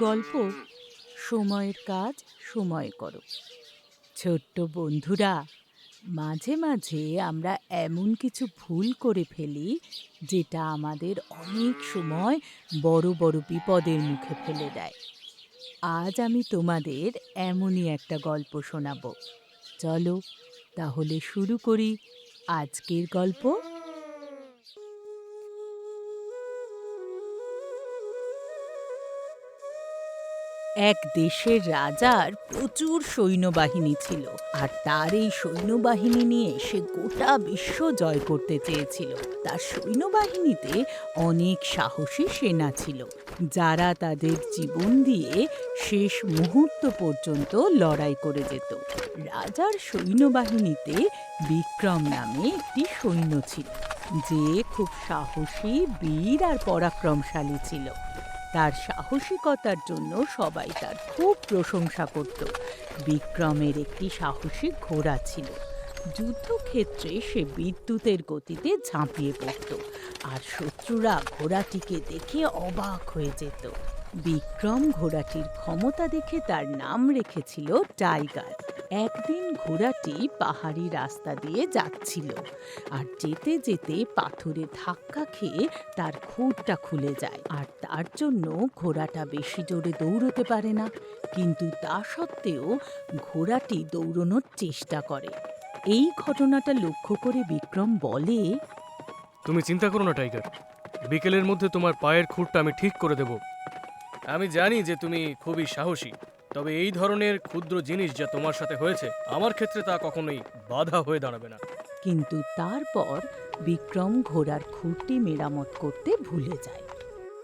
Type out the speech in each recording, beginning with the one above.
গল্প সময়ের কাজ সময়ে করো। ছোট্ট বন্ধুরা, মাঝে মাঝে আমরা এমন কিছু ভুল করে ফেলি যেটা আমাদের অনেক সময় বড় বড় বিপদের মুখে ফেলে দেয়। আজ আমি তোমাদের এমনই একটা গল্প শোনাবো। চলো তাহলে শুরু করি আজকের গল্প। এক দেশের রাজার প্রচুর সৈন্যবাহিনী ছিল, আর তার এই সৈন্যবাহিনী নিয়ে সে গোটা বিশ্ব জয় করতে চেয়েছিল। তার সৈন্যবাহিনীতে অনেক সাহসী সেনা ছিল, যারা তাদের জীবন দিয়ে শেষ মুহূর্ত পর্যন্ত লড়াই করে যেত। রাজার সৈন্যবাহিনীতে বিক্রম নামে একটি সৈন্য ছিল, যে খুব সাহসী, বীর আর পরাক্রমশালী ছিল। তার সাহসিকতার জন্য সবাই তার খুব প্রশংসা করত। বিক্রমের একটি সাহসী ঘোড়া ছিল। যুদ্ধক্ষেত্রে সে বিদ্যুতের গতিতে ঝাঁপিয়ে পড়ত, আর শত্রুরা ঘোড়াটিকে দেখে অবাক হয়ে যেত। বিক্রম ঘোড়াটির ক্ষমতা দেখে তার নাম রেখেছিল টাইগার। একদিন ঘোড়াটি পাহাড়ি রাস্তা দিয়ে যাচ্ছিল, আর যেতে যেতে পাথরে ধাক্কা খেয়ে তার খুরটা খুলে যায়, আর তার জন্য ঘোড়াটা বেশি জোরে দৌড়তে পারে না। কিন্তু তা সত্ত্বেও ঘোড়াটি দৌড়নোর চেষ্টা করে। এই ঘটনাটা লক্ষ্য করে বিক্রম বলে, তুমি চিন্তা করো না টাইগার, বিকেলের মধ্যে তোমার পায়ের খুঁটটা আমি ঠিক করে দেব। আমি জানি যে তুমি খুবই সাহসী, তবে এই ধরনের ক্ষুদ্র জিনিস যা তোমার সাথে হয়েছে, আমার ক্ষেত্রে তা কখনোই বাধা হয়ে দাঁড়াবে না। কিন্তু তারপর বিক্রম ঘোড়ার খুঁটি মেরামত করতে ভুলে যায়।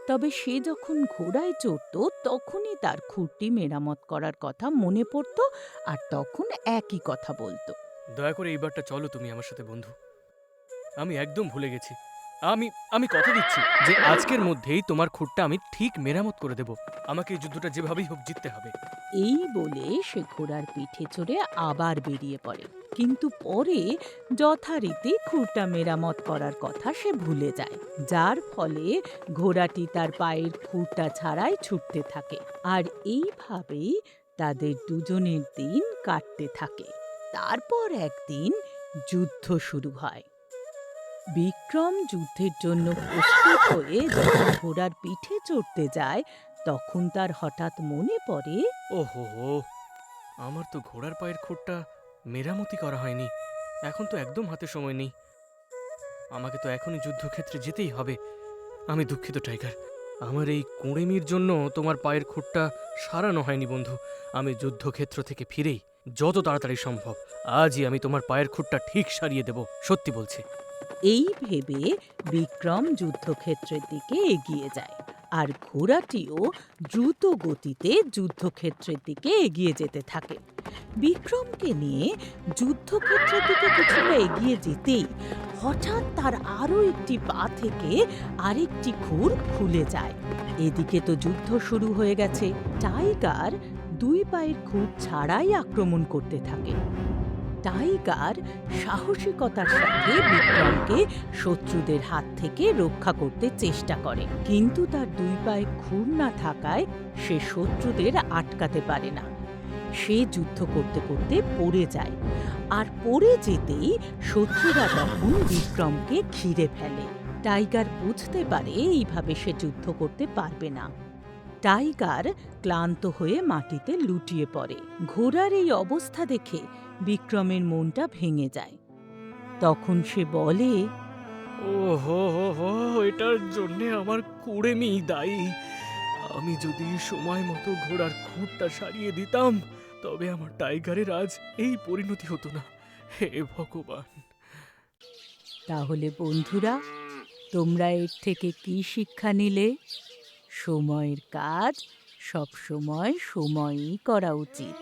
তবে সে যখন ঘোড়ায় চড়ত, তখনই তার খুঁটি মেরামত করার কথা মনে পড়ত, আর তখন একই কথা বলতো। দয়া করে এইবারটা চলো তুমি আমার সাথে বন্ধু। আমি একদম ভুলে গেছি। আমি আমি কথা দিচ্ছি যে আজকের মধ্যেই তোমার খুঁটটা আমি ঠিক মেরামত করে দেব। আমাকে এই যুদ্ধটা যেভাবেই হোক জিততে হবে। এই বলে সে ঘোড়ার পিঠে চড়ে আবার বেরিয়ে পড়ে। কিন্তু পরে যথারীতি খুঁটা মেরামত করার কথা সে ভুলে যায়, যার ফলে ঘোড়াটি তার পায়ের খুঁটা ছাড়াই ছুটতে থাকে। আর এইভাবেই তাদের দুজনের দিন কাটতে থাকে। তারপর একদিন যুদ্ধ শুরু হয়। বিক্রম যুদ্ধের জন্য প্রস্তুত হয়ে যখন ঘোড়ার পিঠে চড়তে যায়, তখন তার হঠাৎ মনে পড়ে, ওহো হো, আমার তো ঘোড়ার পায়ের খুঁটটা মেরামতি করা হয়নি। এখন তো একদম হাতে সময় নেই। আমাকে তো এখনই যুদ্ধক্ষেত্রে যেতেই হবে। আমি দুঃখিত টাইগার, আমার এই কুঁড়েমির জন্য তোমার পায়ের খুঁটটা সারানো হয়নি বন্ধু। আমি যুদ্ধক্ষেত্র থেকে ফিরেই যত তাড়াতাড়ি সম্ভব আজই আমি তোমার পায়ের খুঁটটা ঠিক সারিয়ে দেব, সত্যি বলছি। এই ভেবে বিক্রম যুদ্ধক্ষেত্রের দিকে এগিয়ে যায়, আর ঘোড়াটিও দ্রুত গতিতে যুদ্ধক্ষেত্রের দিকে এগিয়ে যেতে থাকে। বিক্রমকে নিয়ে যুদ্ধক্ষেত্রের দিকে কিছুটা এগিয়ে যেতেই হঠাৎ তার আরও একটি পা থেকে আরেকটি খুর খুলে যায়। এদিকে তো যুদ্ধ শুরু হয়ে গেছে। টাইগার দুই পায়ের খুর ছাড়াই আক্রমণ করতে থাকে। টাইগার সাহসিকতার সাথে বিক্রমকে শত্রুদের হাত থেকে রক্ষা করতে চেষ্টা করে, কিন্তু তার দুই পায়ে খুর না থাকায় সে শত্রুদের আটকাতে পারে না। সে যুদ্ধ করতে করতে পড়ে যায়, আর পড়ে যেতেই শত্রুরা তখন বিক্রমকে ঘিরে ফেলে। টাইগার বুঝতে পারে এইভাবে সে যুদ্ধ করতে পারবে না। টাইগার ক্লান্ত হয়ে মাটিতে লুটিয়ে পড়ে। ঘোড়ার এই অবস্থা দেখে বিক্রমের মনটা ভেঙে যায়। তখন সে বলে, ও হো হো হো, এটার জন্যে আমার কুড়েমি দায়ী। আমি যদি সময় মতো ঘোড়ার খুঁটটা সারিয়ে দিতাম, তবে আমার টাইগারের আজ এই পরিণতি হতো না। হে ভগবান! তাহলে বন্ধুরা, তোমরা এর থেকে কি শিক্ষা নিলে? সময়ের কাজ সব সময় সময়ই করা উচিত।